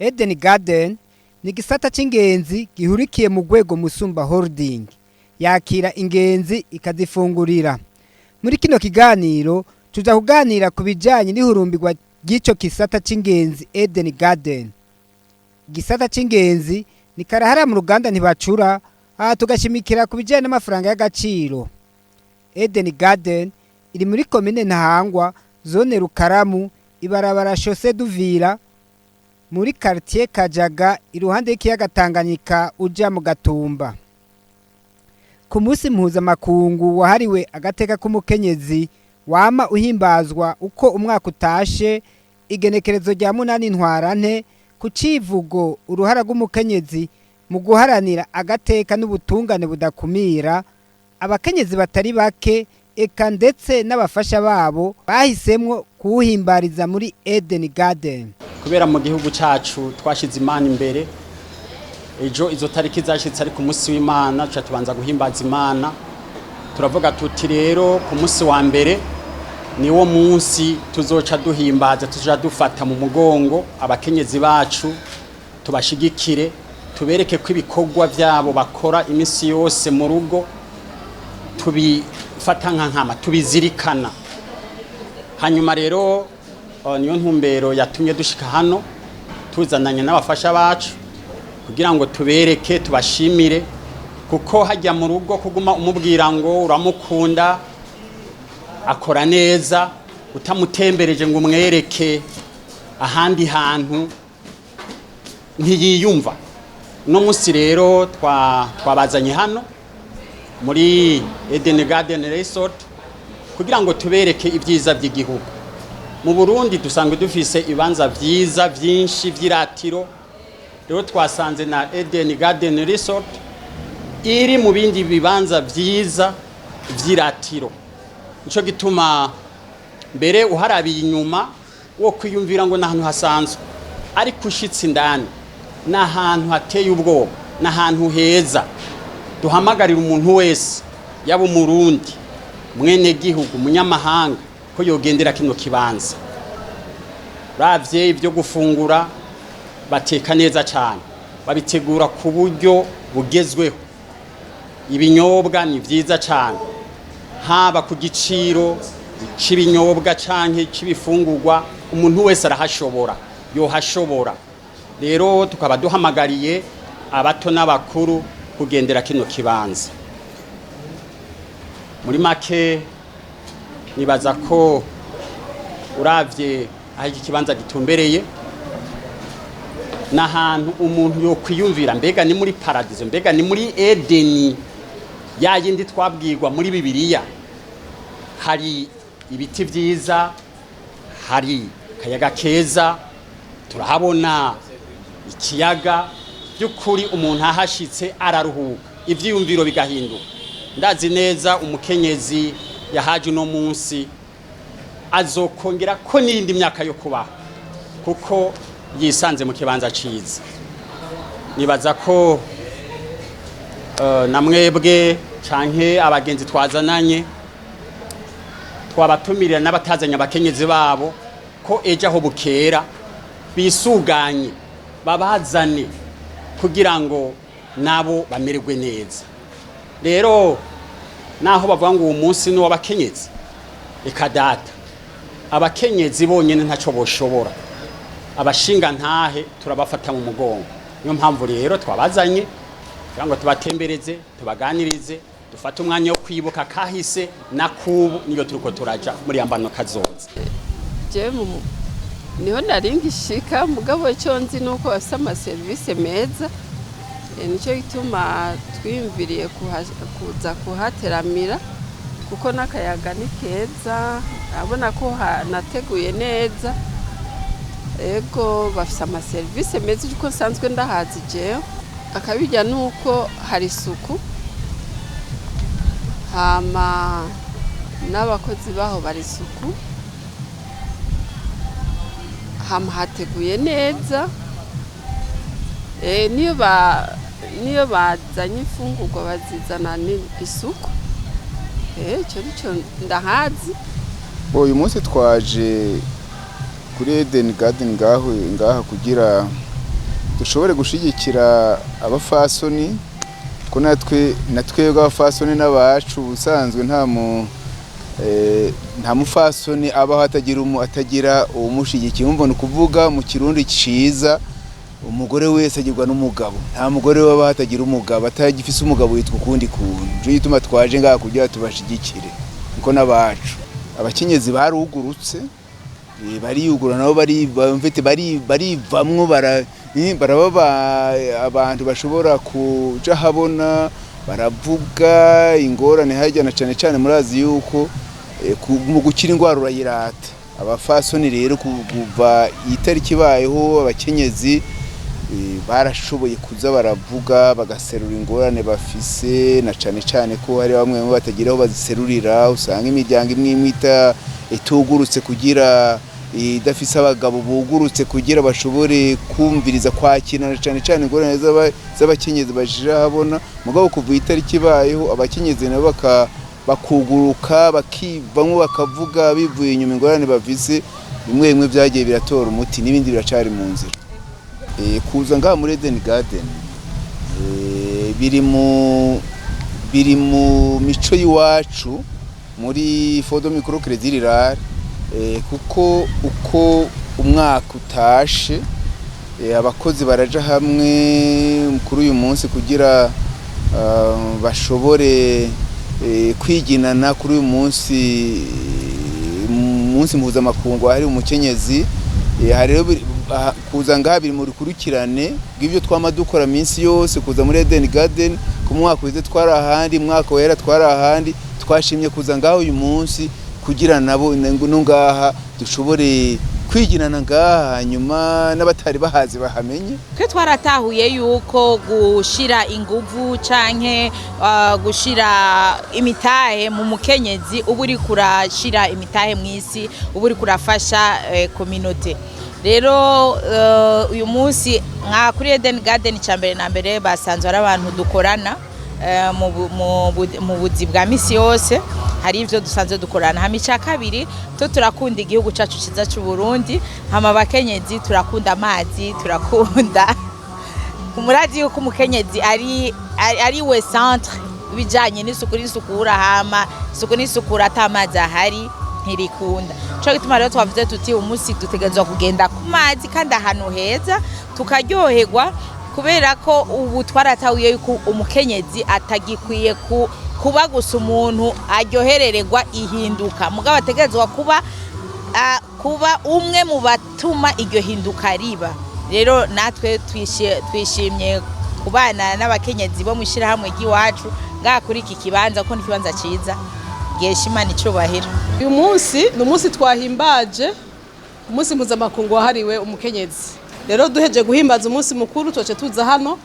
Eden Garden ni gisata c'ingenzi gihurikiye mu rwego Musumba Holding yakira ingenzi ikazifungurira. Muri kino kiganiro tuja kuganira ku bijanye n'ihurumbirwa ry'ico kisata c'ingenzi Eden Garden. Gisata c'ingenzi ni karahara mu ruganda ntibacura, tugashimikira ku bijanye n'amafaranga y'agaciro. Eden Garden iri muri komine Ntahangwa, zone Rukaramu, ibarabara Chaussée d'Uvira, muri quartier Kajaga, iruhande y'ikiyaga Tanganyika uja mu Gatumba. Ku munsi mpuzamakungu wahariwe agateka k'umukenyezi wama uhimbazwa uko umwaka utashe, igenekerezo rya 8 Ntwarante, ku civugo uruhara rw'umukenyezi mu guharanira agateka n'ubutungane budakumira, abakenyezi batari bake eka ndetse n'abafasha babo bahisemwo kuwuhimbariza muri Eden Garden. Kubera mu gihugu cacu twashize Imana imbere, ejo izo tariki zashitse ari ku munsi w'Imana, tuca tubanza guhimbaza Imana. Turavuga tuti rero ku munsi wa mbere niwo munsi tuzoca duhimbaza, tuja dufata mu mugongo abakenyezi bacu, tubashigikire, tubereke ko ibikorwa vyabo bakora iminsi yose mu rugo tubifata nkama, tubizirikana. Hanyuma rero niyo ntumbero yatumye dushika hano tuzananye n'abafasha bacu kugira ngo tubereke, tubashimire, kuko hajya mu rugo kuguma umubwira ngo uramukunda, akora neza, utamutembereje ngo umwereke ahandi hantu ntiyiyumva. No munsi rero twabazanye hano muri Eden Garden Resort kugira ngo tubereke ibyiza by'igihugu. Mu Burundi dusanzwe dufise ibanza vyiza vyinshi vy'iratiro, rero twasanze na Eden Garden Resort iri mu bindi bibanza vyiza vy'iratiro. Nico gituma mbere uharabiye inyuma wo kwiyumvira ngo nahantu hasanzwe, ariko ushitse indani n'ahantu hateye ubwoba, n'ahantu heza. Duhamagarira umuntu wese, yaba umurundi, mwene gihugu, munyamahanga, ko yogendera kino kibanza. Ravye ibyo gufungura bateka neza cyane, babitegura ku buryo bugezweho. Ibinyobwa ni vyiza cyane, haba ku giciro c'ibinyobwa canke c'ibifungurwa, umuntu wese arahashobora, yohashobora. Rero tukaba duhamagariye abato n'abakuru kugendera kino kibanza. Muri make nibaza ko uravye aho iki kibanza gitumbereye, n'ahantu umuntu yo kwiyumvira mbega ni muri paradizo, mbega ni muri Edeni ya yindi twabwirwa muri Bibiliya. Hari ibiti vyiza, hari kayaga keza, turahabona ikiyaga. Byukuri umuntu ahashitse araruhuka, ivyiyumviro bigahinduka. Ndazi neza umukenyezi yahaje no munsi azokongera ko n'indi myaka yo kubaho, kuko yisanze mu kibanza ciza. Nibaza ko namwebwe canke abagenzi twazananye twabatumirira n'abatazanya abakenyezi babo ko ejo aho bukera bisuganye babazane kugira ngo nabo bamererwe neza. Rero naho bavuga ngo uwo munsi ni w'abakenyezi, eka data, abakenyezi bonyene ntaco boshobora, abashinga ntahe turabafata mu mugongo. Niyo mpamvu rero twabazanye kugira ngo tubatembereze, tubaganirize, dufate umwanya wo kwibuka kahise na kubu, niyo turiko turaja muri yambano kazoza. Niho naringishika, mugabo cyo nzi nuko bafite amaserivisi meza, nicyo gituma twiyumviriye kuza kuhateramira, kuko n'akayaga ni keza, abona ko hanateguye neza. Ego bafite amaserivisi meza uko nsanzwe ndahazi jewe. Akabijya nuko hari isuku, hama n'abakozi baho bari isuku, hama hateguye neza. Niyo bazanye imfungurwa bazizana isuku. Icyo nicyo ndahazi. Uyu munsi twaje kuri Eden Garden ngaha kugira dushobore gushigikira abafasoni ko natwe abafasoni n'abacu ubusanzwe nta mufasoni abaho atagira umushigikiye. Mbona kuvuga mu kirundi ciza umugore wese agirwa n'umugabo, nta mugore waba hatagira umugabo, atagifise umugabo witwa ukundi kuntu. Je yituma twaje ngaha kugira tubashigikire niko n'abacu. Abakenyezi barugurutse bariyugura nabo barivamwo baraba abantu bashobora kuja habona baravuga ingorane hajyana cyane murazi yuko mu gukira ingwara urayirata. Abafasoni rero kuva itariki bayeho abakenyezi barashoboye kuza baravuga bagaserura ingorane bafise, na cyane ko hari bamwe batagira aho baziserurira. Usanga imiryango imwe itugurutse kugira idafise abagabo bugurutse kugira bashobore kumviriza kwakira cyane ingorane z'abakenyezi bashira habona. Mugabo kuva itariki bayeho abakenyezi nabo bakuguruka bakivamwo bakavuga bivuye inyuma ingorane bafise. Bimwe byagiye biratora umuti n'ibindi biracari mu nzira. Kuza ngaha muri Eden Garden biri mu mico y'iwacu muri Fodo Micro Credit Rural, kuko uko umwaka utashe abakozi baraja hamwe kuri uyu munsi kugira bashobore kwiginana kuri uyu munsi mpuzamakungu hari umukenyezi. Rero kuza ngaha biri mu rukurikirane bw'ibyo twama dukora minsi yose. Kuza muri Eden Garden ku mwaka wize twarahandi, mwaka wera twarahandi, twashimye kuza ngaha uyu munsi kugira nabo ngaha dushobore kwiginana ngaha, hanyuma n'abatari bahazi bahamenye. Twe twaratahuye yuko gushira inguvu canke gushira imitahe mu mukenyezi ubu uri kurashira imitahe mw'isi, ubu uri kurafasha community. Rero uyu munsi nka kuri Eden Garden cyambere na mbere basanzwe ari abantu dukorana mu buzi bwa misi yose. Hari ivyo dusanzwe dukorana. Hamica kabiri turakunda igihugu cacu ciza cy'u Burundi, hama bakenyezi turakunda amazi, turakunda kumurazi yuko umukenyezi ari we centre bijanye n'isukura, hama n'isukura atamazi ahari ntirikunda. Cyo gituma rero twavuze tuti umunsi dutegezwa kugenda ku mazi kandi ahantu heza tukaryoherwa, kubera ko ubu twaratahuye yuko umukenyezi atagikwiye kuba gusa umuntu aryoherererwa ihinduka, mugabo ategezwa kuba umwe mu batuma iryo hinduka riba. Rero natwe twishimye kubana n'abakenyezi bo mushira hamwe giwacu ngaha kuri iki kibanza, ko n'ikibanza ciza Imana icubahiro. Uyu munsi ni umunsi twahimbaje, umunsi mpuzamakungu wahariwe umukenyezi. Rero duheje guhimbaza umunsi mukuru twace tuza hano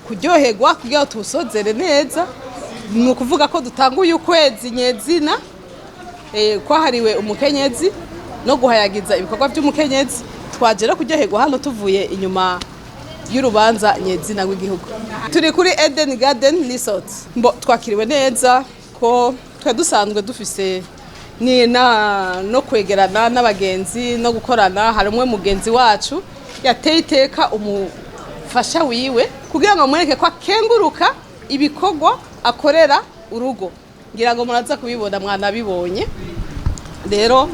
kuryoherwa kugira tuwusozere neza. Ni ukuvuga ko dutanguye ukwezi nyezina kwahariwe umukenyezi no guhayagiza ibikorwa by'umukenyezi. Twagera kuryoherwa hano tuvuye inyuma y'urubanza nyezina rw'igihugu. Turi kuri Eden Garden Resort. Twakiriwe neza ko twe dusanzwe dufise no kwegerana n'abagenzi no gukorana. Hari umwe mugenzi wacu yateye iteka umufasha wiwe kugira ngo amwereke ko akenguruka ibikorwa akorera urugo. Ngira ngo muraza kubibona, mwanabibonye. Rero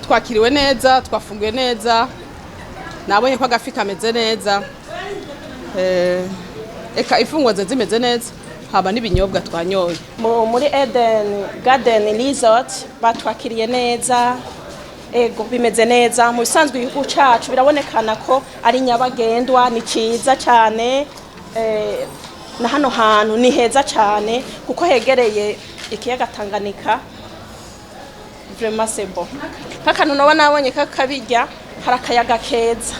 twakiriwe neza, twafunguye neza, nabonye ko agafi kameze neza, eka ifungwa zimeze neza, haba n'ibinyobwa twanyoye. Muri Eden Garden Resort batwakiriye neza, ego bimeze neza. Mu bisanzwe igihugu cacu birabonekana ko ari nyabagendwa, ni ciza cyane. Na hano hantu ni heza cyane kuko hegereye ikiyaga Tanganyika. Vraiment c'est bon. Kakanu nabonye kakabirya, hari akayaga keza,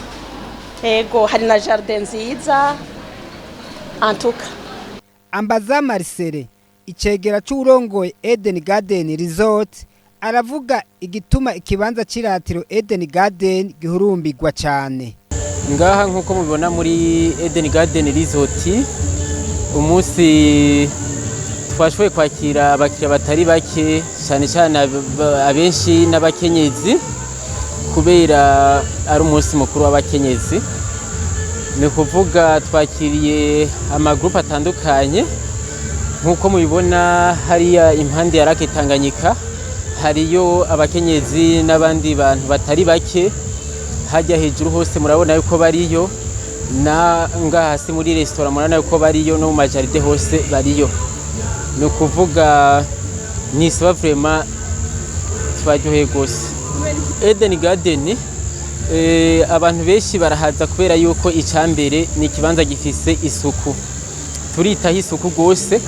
ego hari na jardin nziza antuka. Ambaza Marcel icegera c'urongoye Eden Garden Resort aravuga igituma ikibanza ciratiro Eden Garden gihurumbirwa cyane. Ngaha nkuko mubibona muri Eden Garden Resort umunsi twashoboye kwakira abakiriya batari bake, cyane abenshi n'abakenyezi, kubera ari umunsi mukuru w'abakenyezi. ni ukuvuga twakiriye amagrupe atandukanye nk'uko mubibona hariya impande ya Lake Tanganyika hariyo abakenyezi n'abandi bantu batari bake, hajya hejuru hose murabona yuko bariyo, na ngaha hasi muri restaurant murabona yuko bariyo, no mu majaride hose bariyo. Ni ukuvuga nisaba vraiment twaryoheye gose. Eden Garden abantu benshi barahaza kubera yuko icambere ni ikibanza gifise isuku, turitaho isuku gose,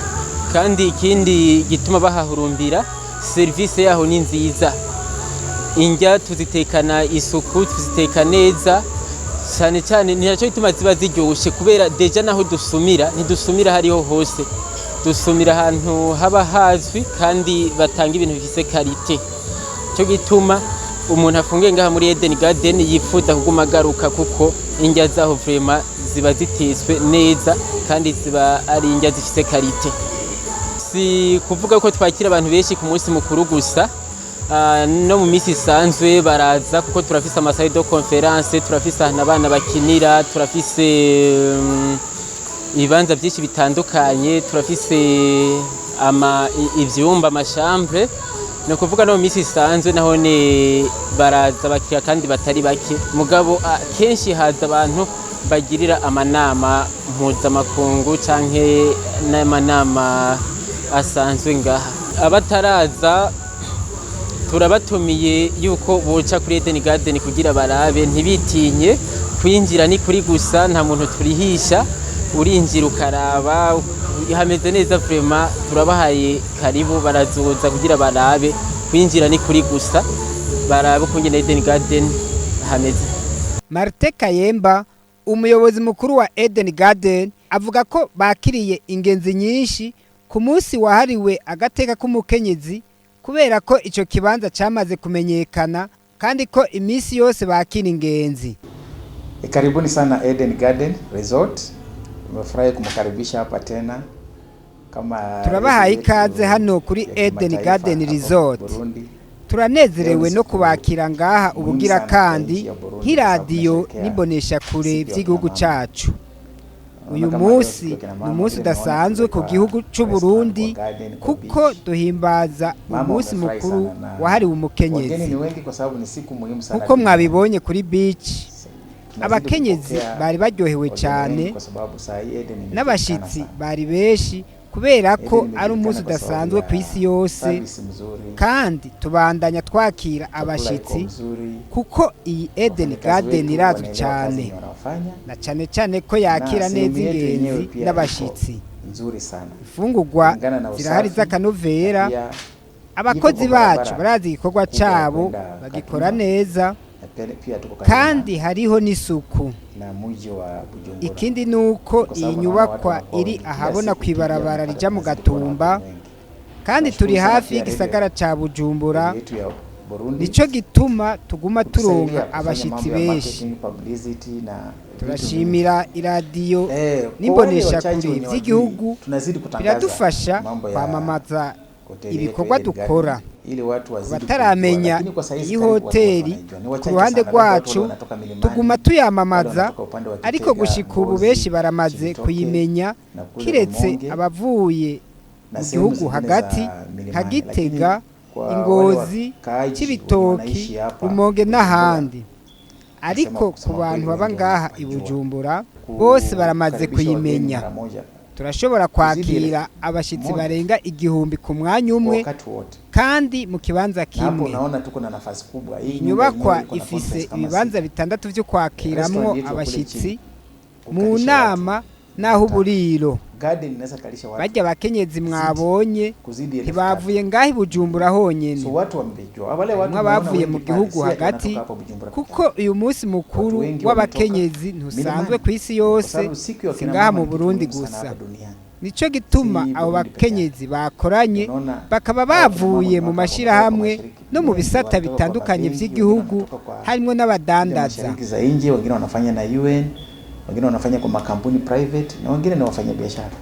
kandi ikindi gituma bahahurumbira serivisi yaho ni nziza. Indya tuzitekana isuku, tuziteka neza cyane cyane, nicyo gituma ziba ziryoshe kubera deja naho dusumira ntidusumira hariho hose, dusumira ahantu haba hazwi kandi batanga ibintu bifise karite. Cyo gituma umuntu afungiye ngaha muri Eden Garden yifuza kuguma agaruka kuko indya zaho vraiment ziba zitetswe neza kandi ziba ari indya zifise karite. Si kuvuga ko twakira abantu benshi ku munsi mukuru gusa, no mu minsi isanzwe baraza kuko turafise amasalle de conférence, turafise ahantu abana bakinira, turafise ibibanza byinshi bitandukanye, turafise ivyumba amashambre. Ni ukuvuga no mu minsi isanzwe naho ne baraza bakira kandi batari bake, mugabo kenshi haza abantu bagirira amanama mpuzamakungu canke n'amanama asanzwe ngaha. Abataraza turabatumiye yuko boca kuri Eden Garden kugira barabe, ntibitinye kwinjira ni kuri gusa, nta muntu turihisha, urinjira ukaraba hameze neza vraiment, turabahaye karibu, barazoza kugira barabe, kwinjira ni kuri gusa, barabe kungena Eden Garden hameze. Martin Kayemba, umuyobozi mukuru wa Eden Garden, avuga ko bakiriye ingenzi nyinshi ku munsi wahariwe agateka k'umukenyezi kubera ko ico kibanza cyamaze kumenyekana kandi ko iminsi yose bakira ingenzi. Karibuni sana Eden Garden Resort. Nimefurahi kumkaribisha hapa tena. Turabahaye ikaze hano kuri Eden Garden Resort. Turanezerewe no kubakira ngaha ubugira kandi nk'iradiyo nibonesha kure by'igihugu cyacu. Uyu munsi ni umunsi udasanzwe ku gihugu cy'u Burundi kuko duhimbaza umunsi mukuru wahariwe umukenyezi. Kuko mwabibonye kuri beach, abakenyezi bari baryohewe cyane n'abashitsi bari benshi kubera ko ari umunsi udasanzwe ku isi yose, kandi tubandanya twakira abashitsi kuko iyi Eden Garden irazwi cyane, na cyane cyane ko yakira neza ingenzi n'abashitsi. Ifungurwa zirahari z'akanovera, abakozi bacu barazi igikorwa cyabo bagikora neza, kandi hariho n'isuku. Ikindi nuko iyi nyubakwa iri ahabona kwibarabara rija mu Gatumba, kandi turi hafi y'igisagara ca Bujumbura, nico gituma tuguma turonka abashitsi benshi. Turashimira iradiyo nibonesha kure by'igihugu, biradufasha kwamamaza ibikorwa dukora. Bataramenya iyi hoteli ku ruhande rwacu tuguma tuyamamaza, ariko gushika ubu benshi baramaze kuyimenya, kiretse abavuye mu gihugu hagati nka Gitega, Ingozi, Cibitoki, Rumonge n'ahandi. Ariko ku bantu baba ngaha i Bujumbura bose baramaze kuyimenya. Turashobora kwakira abashitsi barenga 1000 ku mwanya umwe kandi mu kibanza kimwe. Inyubakwa ifise ibibanza 6 byo kwakiramwo abashitsi mu nama naho uburiro. Bajya abakenyezi mwabonye ntibavuye ngaho i Bujumbura honyene, bavuye mu gihugu hagati, kuko uyu munsi mukuru w'abakenyezi ntusanzwe ku isi yose, singaha mu Burundi gusa. Nico gituma abo bakenyezi bakoranye bakaba bavuye mu mashirahamwe no mu bisata bitandukanye by'igihugu, harimo n'abadandaza. Wengine wanafanya na UN, wengine wanafanya kwa makampuni private, na wengine ni wafanya biashara.